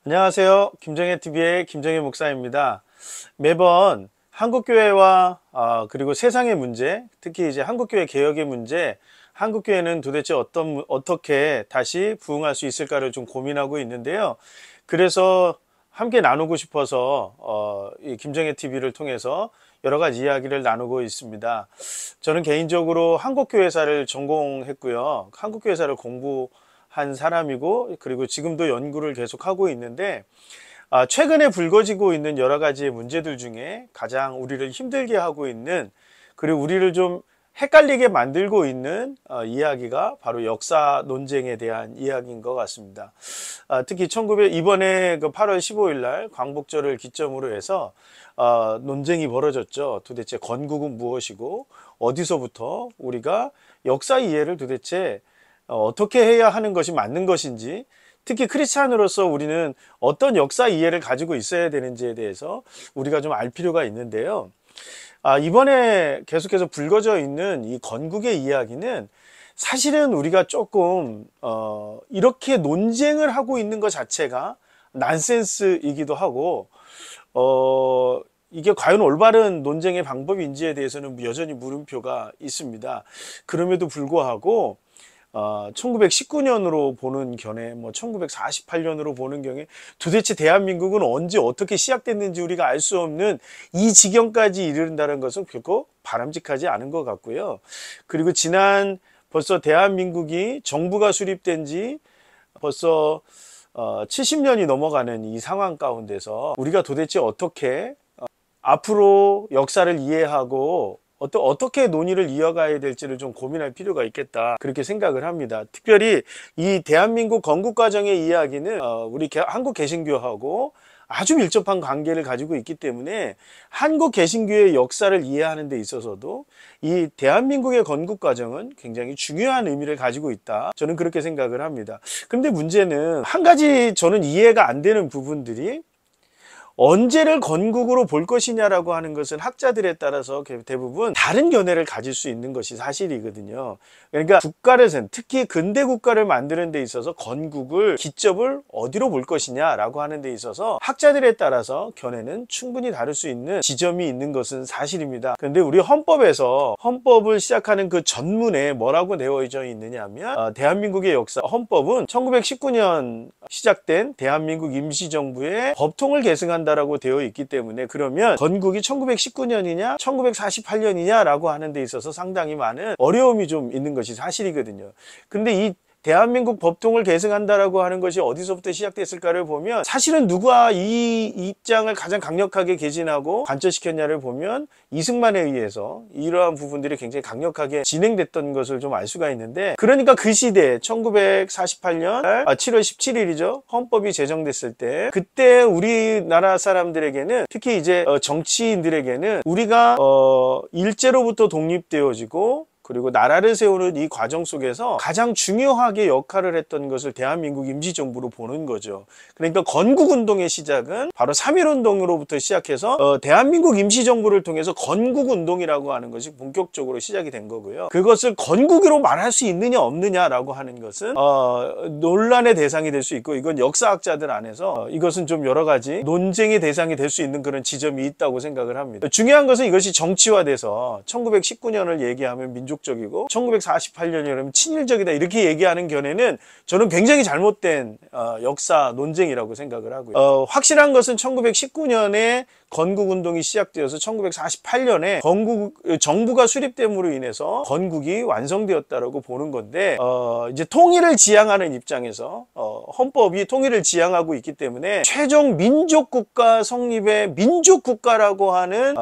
안녕하세요. 김정혜TV의 김정혜 목사입니다. 매번 한국교회와 그리고 세상의 문제, 특히 이제 한국교회 개혁의 문제, 한국교회는 도대체 어떻게 다시 부흥할 수 있을까를 좀 고민하고 있는데요. 그래서 함께 나누고 싶어서 이 김정혜TV를 통해서 여러 가지 이야기를 나누고 있습니다. 저는 개인적으로 한국교회사를 전공했고요. 한국교회사를 공부한 사람이고, 그리고 지금도 연구를 계속하고 있는데, 최근에 불거지고 있는 여러 가지의 문제들 중에 가장 우리를 힘들게 하고 있는, 그리고 우리를 좀 헷갈리게 만들고 있는 이야기가 바로 역사 논쟁에 대한 이야기인 것 같습니다. 특히 이번에 그 8월 15일 날 광복절을 기점으로 해서 논쟁이 벌어졌죠. 도대체 건국은 무엇이고 어디서부터 우리가 역사 이해를 도대체 어떻게 해야 하는 것이 맞는 것인지, 특히 크리스찬으로서 우리는 어떤 역사 이해를 가지고 있어야 되는지에 대해서 우리가 좀 알 필요가 있는데요. 이번에 계속해서 불거져 있는 이 건국의 이야기는 사실은 우리가 조금 이렇게 논쟁을 하고 있는 것 자체가 난센스이기도 하고, 이게 과연 올바른 논쟁의 방법인지에 대해서는 여전히 물음표가 있습니다. 그럼에도 불구하고 1919년으로 보는 견해, 1948년으로 보는 경에 도대체 대한민국은 언제 어떻게 시작됐는지 우리가 알 수 없는 이 지경까지 이른다는 것은 결코 바람직하지 않은 것 같고요. 그리고 벌써 대한민국이 정부가 수립된 지 벌써 70년이 넘어가는 이 상황 가운데서 우리가 도대체 어떻게 앞으로 역사를 이해하고 어떻게 논의를 이어가야 될지를 좀 고민할 필요가 있겠다, 그렇게 생각을 합니다. 특별히 이 대한민국 건국 과정의 이야기는 우리 한국 개신교하고 아주 밀접한 관계를 가지고 있기 때문에 한국 개신교의 역사를 이해하는 데 있어서도 이 대한민국의 건국 과정은 굉장히 중요한 의미를 가지고 있다, 저는 그렇게 생각을 합니다. 그런데 문제는 한 가지 저는 이해가 안 되는 부분들이, 언제를 건국으로 볼 것이냐라고 하는 것은 학자들에 따라서 대부분 다른 견해를 가질 수 있는 것이 사실이거든요. 그러니까 특히 근대 국가를 만드는 데 있어서 건국을 기점을 어디로 볼 것이냐라고 하는 데 있어서 학자들에 따라서 견해는 충분히 다를 수 있는 지점이 있는 것은 사실입니다. 그런데 우리 헌법을 시작하는 그 전문에 뭐라고 되어져 있느냐 하면, 대한민국의 역사, 헌법은 1919년 시작된 대한민국 임시정부의 법통을 계승한다라고 되어 있기 때문에, 그러면 건국이 1919년이냐 1948년이냐 라고 하는 데 있어서 상당히 많은 어려움이 좀 있는 것이 사실이거든요. 근데 이 대한민국 법통을 계승한다라고 하는 것이 어디서부터 시작됐을까를 보면, 사실은 누가 이 입장을 가장 강력하게 개진하고 관철시켰냐를 보면 이승만에 의해서 이러한 부분들이 굉장히 강력하게 진행됐던 것을 좀 알 수가 있는데, 그러니까 그 시대에 1948년 7월 17일이죠. 헌법이 제정됐을 때, 그때 우리나라 사람들에게는, 특히 이제 정치인들에게는 우리가 일제로부터 독립되어지고 그리고 나라를 세우는 이 과정 속에서 가장 중요하게 역할을 했던 것을 대한민국 임시정부로 보는 거죠. 그러니까 건국운동의 시작은 바로 3.1운동으로부터 시작해서 대한민국 임시정부를 통해서 건국운동이라고 하는 것이 본격적으로 시작이 된 거고요. 그것을 건국으로 말할 수 있느냐 없느냐라고 하는 것은 논란의 대상이 될 수 있고, 이건 역사학자들 안에서 이것은 좀 여러 가지 논쟁의 대상이 될 수 있는 그런 지점이 있다고 생각을 합니다. 중요한 것은 이것이 정치화돼서 1919년을 얘기하면 민족적이고 1948년이라면 친일적이다, 이렇게 얘기하는 견해는 저는 굉장히 잘못된 역사 논쟁이라고 생각을 하고요. 확실한 것은 1919년에 건국운동이 시작되어서 1948년에 정부가 수립됨으로 인해서 건국이 완성되었다라고 보는 건데, 이제 통일을 지향하는 입장에서 헌법이 통일을 지향하고 있기 때문에 최종 민족국가 성립의 민족국가라고 하는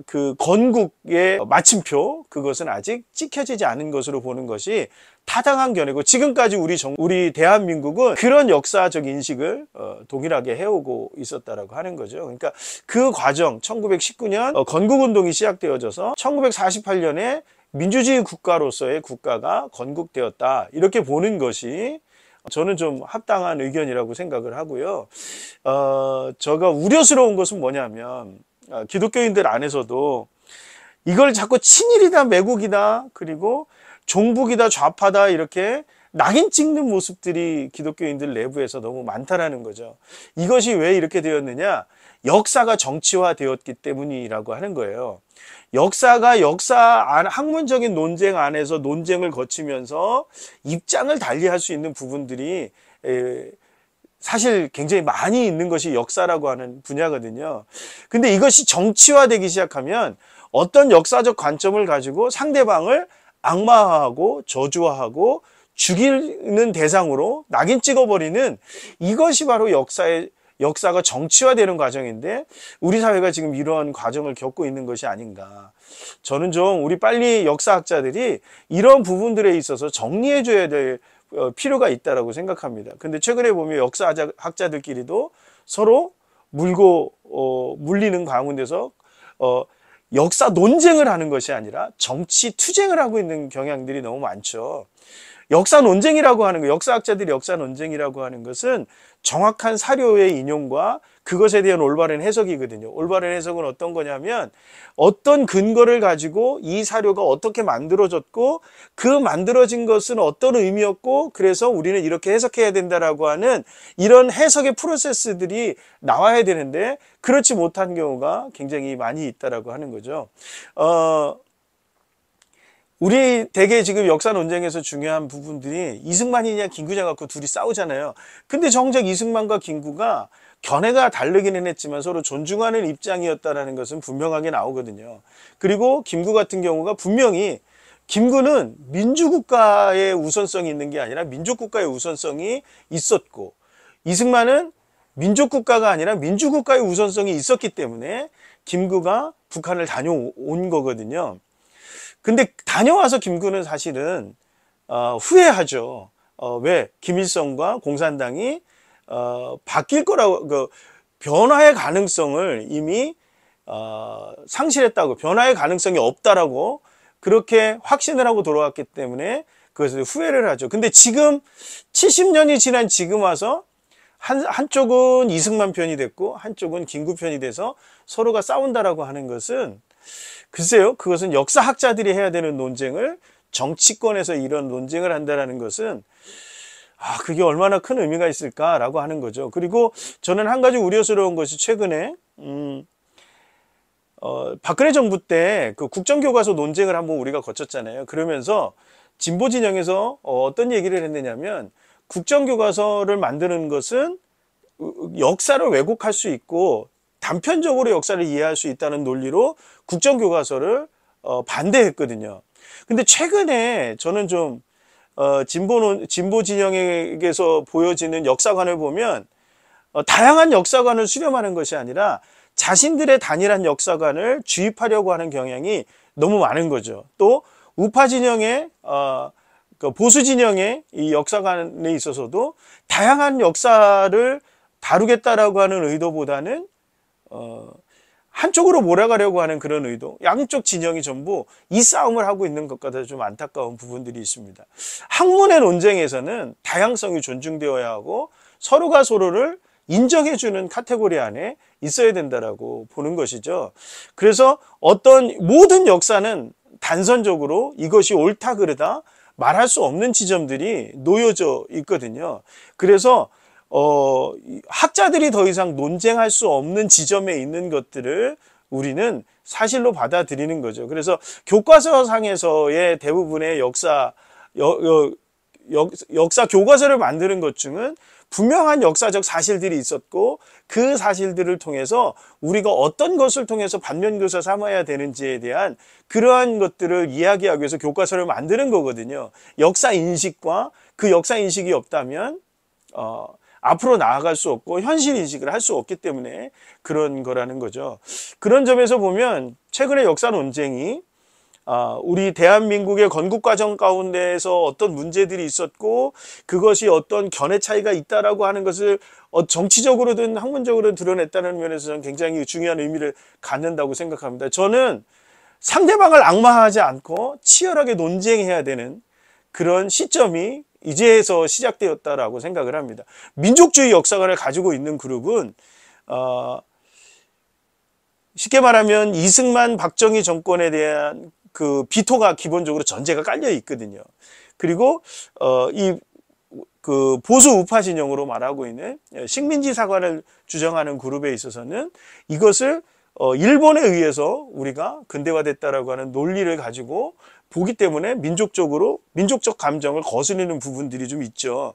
그 건국의 마침표, 그것은 아직 찍혀지지 않은 것으로 보는 것이 타당한 견해고, 지금까지 우리 대한민국은 그런 역사적 인식을 동일하게 해오고 있었다라고 하는 거죠. 그러니까 그 과정, 1919년 건국운동이 시작되어져서 1948년에 민주주의 국가로서의 국가가 건국되었다, 이렇게 보는 것이 저는 좀 합당한 의견이라고 생각을 하고요. 제가 우려스러운 것은 뭐냐면, 기독교인들 안에서도 이걸 자꾸 친일이다, 매국이다, 그리고 종북이다, 좌파다, 이렇게 낙인 찍는 모습들이 기독교인들 내부에서 너무 많다라는 거죠. 이것이 왜 이렇게 되었느냐? 역사가 정치화되었기 때문이라고 하는 거예요. 역사가 학문적인 논쟁 안에서 논쟁을 거치면서 입장을 달리할 수 있는 부분들이 사실 굉장히 많이 있는 것이 역사라고 하는 분야거든요. 근데 이것이 정치화되기 시작하면 어떤 역사적 관점을 가지고 상대방을 악마화하고 저주화하고 죽이는 대상으로 낙인 찍어버리는, 이것이 바로 역사가 정치화되는 과정인데, 우리 사회가 지금 이러한 과정을 겪고 있는 것이 아닌가. 저는 좀 우리 빨리 역사학자들이 이런 부분들에 있어서 정리해줘야 될 필요가 있다라고 생각합니다. 근데 최근에 보면 역사학자들끼리도 서로 물리는 가운데서 역사 논쟁을 하는 것이 아니라 정치 투쟁을 하고 있는 경향들이 너무 많죠. 역사 논쟁이라고 하는 거, 역사학자들이 역사 논쟁이라고 하는 것은 정확한 사료의 인용과 그것에 대한 올바른 해석이거든요. 올바른 해석은 어떤 거냐면, 어떤 근거를 가지고 이 사료가 어떻게 만들어졌고, 그 만들어진 것은 어떤 의미였고, 그래서 우리는 이렇게 해석해야 된다라고 하는 이런 해석의 프로세스들이 나와야 되는데, 그렇지 못한 경우가 굉장히 많이 있다라고 하는 거죠. 우리 대개 지금 역사 논쟁에서 중요한 부분들이 이승만이냐 김구냐 갖고 둘이 싸우잖아요. 근데 정작 이승만과 김구가 견해가 다르기는 했지만 서로 존중하는 입장이었다는 것은 분명하게 나오거든요. 그리고 김구 같은 경우가 분명히, 김구는 민주국가의 우선성이 있는 게 아니라 민족국가의 우선성이 있었고, 이승만은 민족국가가 아니라 민주국가의 우선성이 있었기 때문에 김구가 북한을 다녀온 거거든요. 근데 다녀와서 김구는 사실은 후회하죠. 왜? 김일성과 공산당이 바뀔 거라고, 변화의 가능성을 이미 상실했다고, 변화의 가능성이 없다라고 그렇게 확신을 하고 돌아왔기 때문에 그것을 후회를 하죠. 근데 지금 70년이 지난 지금 와서 한쪽은 이승만 편이 됐고 한쪽은 김구 편이 돼서 서로가 싸운다라고 하는 것은, 글쎄요, 그것은 역사학자들이 해야 되는 논쟁을 정치권에서 이런 논쟁을 한다는 것은, 그게 얼마나 큰 의미가 있을까라고 하는 거죠. 그리고 저는 한 가지 우려스러운 것이, 최근에 박근혜 정부 때 그 국정교과서 논쟁을 한번 우리가 거쳤잖아요. 그러면서 진보 진영에서 어떤 얘기를 했느냐면, 국정교과서를 만드는 것은 역사를 왜곡할 수 있고 단편적으로 역사를 이해할 수 있다는 논리로 국정교과서를 반대했거든요. 근데 최근에 저는 좀 진보 진영에게서 보여지는 역사관을 보면, 다양한 역사관을 수렴하는 것이 아니라 자신들의 단일한 역사관을 주입하려고 하는 경향이 너무 많은 거죠. 또 우파 진영의 보수 진영의 이 역사관에 있어서도 다양한 역사를 다루겠다라고 하는 의도보다는 한쪽으로 몰아가려고 하는 그런 의도, 양쪽 진영이 전부 이 싸움을 하고 있는 것 같아서 좀 안타까운 부분들이 있습니다. 학문의 논쟁에서는 다양성이 존중되어야 하고 서로가 서로를 인정해주는 카테고리 안에 있어야 된다라고 보는 것이죠. 그래서 모든 역사는 단선적으로 이것이 옳다 그르다 말할 수 없는 지점들이 놓여져 있거든요. 그래서 학자들이 더 이상 논쟁할 수 없는 지점에 있는 것들을 우리는 사실로 받아들이는 거죠. 그래서 교과서상에서의 대부분의 역사 교과서를 만드는 것 중은 분명한 역사적 사실들이 있었고, 그 사실들을 통해서 우리가 어떤 것을 통해서 반면교사 삼아야 되는지에 대한 그러한 것들을 이야기하기 위해서 교과서를 만드는 거거든요. 역사 인식과 그 역사 인식이 없다면 앞으로 나아갈 수 없고 현실 인식을 할 수 없기 때문에 그런 거라는 거죠. 그런 점에서 보면 최근의 역사 논쟁이 우리 대한민국의 건국 과정 가운데에서 어떤 문제들이 있었고 그것이 어떤 견해 차이가 있다라고 하는 것을 정치적으로든 학문적으로든 드러냈다는 면에서 저는 굉장히 중요한 의미를 갖는다고 생각합니다. 저는 상대방을 악마하지 않고 치열하게 논쟁해야 되는 그런 시점이 이제서 시작되었다라고 생각을 합니다. 민족주의 역사관을 가지고 있는 그룹은 쉽게 말하면 이승만 박정희 정권에 대한 그 비토가 기본적으로 전제가 깔려 있거든요. 그리고 이 그 보수 우파 진영으로 말하고 있는 식민지 사관을 주장하는 그룹에 있어서는 이것을 일본에 의해서 우리가 근대화됐다라고 하는 논리를 가지고 보기 때문에 민족적 감정을 거스르는 부분들이 좀 있죠.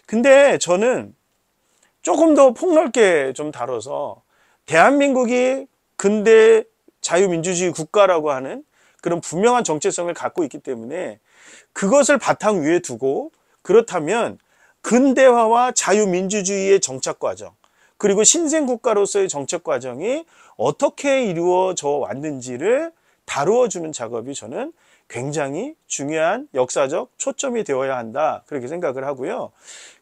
근데 저는 조금 더 폭넓게 좀 다뤄서 대한민국이 근대 자유민주주의 국가라고 하는 그런 분명한 정체성을 갖고 있기 때문에 그것을 바탕 위에 두고, 그렇다면 근대화와 자유민주주의의 정착 과정, 그리고 신생국가로서의 정책 과정이 어떻게 이루어져 왔는지를 다루어주는 작업이 저는 굉장히 중요한 역사적 초점이 되어야 한다, 그렇게 생각을 하고요.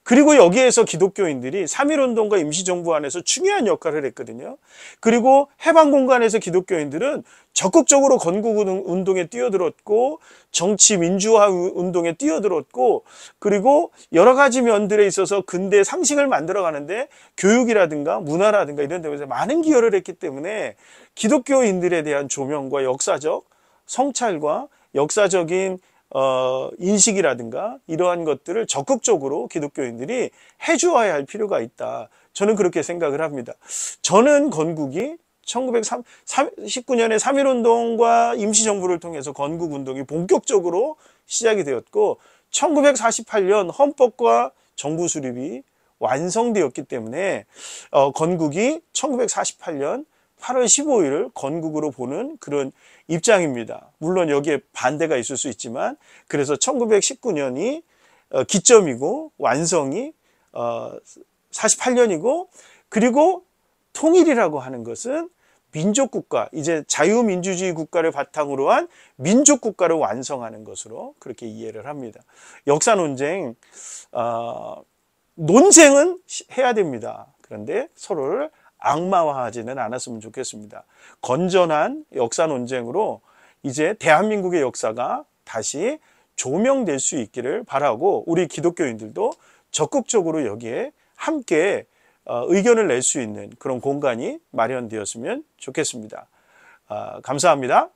그리고 여기에서 기독교인들이 3.1운동과 임시정부 안에서 중요한 역할을 했거든요. 그리고 해방공간에서 기독교인들은 적극적으로 건국운동에 뛰어들었고, 정치 민주화 운동에 뛰어들었고, 그리고 여러 가지 면들에 있어서 근대 상식을 만들어가는데 교육이라든가 문화라든가 이런 데서 많은 기여를 했기 때문에 기독교인들에 대한 조명과 역사적 성찰과 역사적인 인식이라든가 이러한 것들을 적극적으로 기독교인들이 해주어야 할 필요가 있다, 저는 그렇게 생각을 합니다. 저는 건국이 1919년에 3.1운동과 임시정부를 통해서 건국운동이 본격적으로 시작이 되었고, 1948년 헌법과 정부 수립이 완성되었기 때문에 건국이 1948년 8월 15일을 건국으로 보는 그런 입장입니다. 물론 여기에 반대가 있을 수 있지만, 그래서 1919년이 기점이고 완성이 48년이고, 그리고 통일이라고 하는 것은 민족국가, 이제 자유민주주의 국가를 바탕으로 한 민족국가를 완성하는 것으로 그렇게 이해를 합니다. 역사 논쟁, 논쟁은 해야 됩니다. 그런데 서로를 악마화하지는 않았으면 좋겠습니다. 건전한 역사 논쟁으로 이제 대한민국의 역사가 다시 조명될 수 있기를 바라고, 우리 기독교인들도 적극적으로 여기에 함께 의견을 낼 수 있는 그런 공간이 마련되었으면 좋겠습니다. 감사합니다.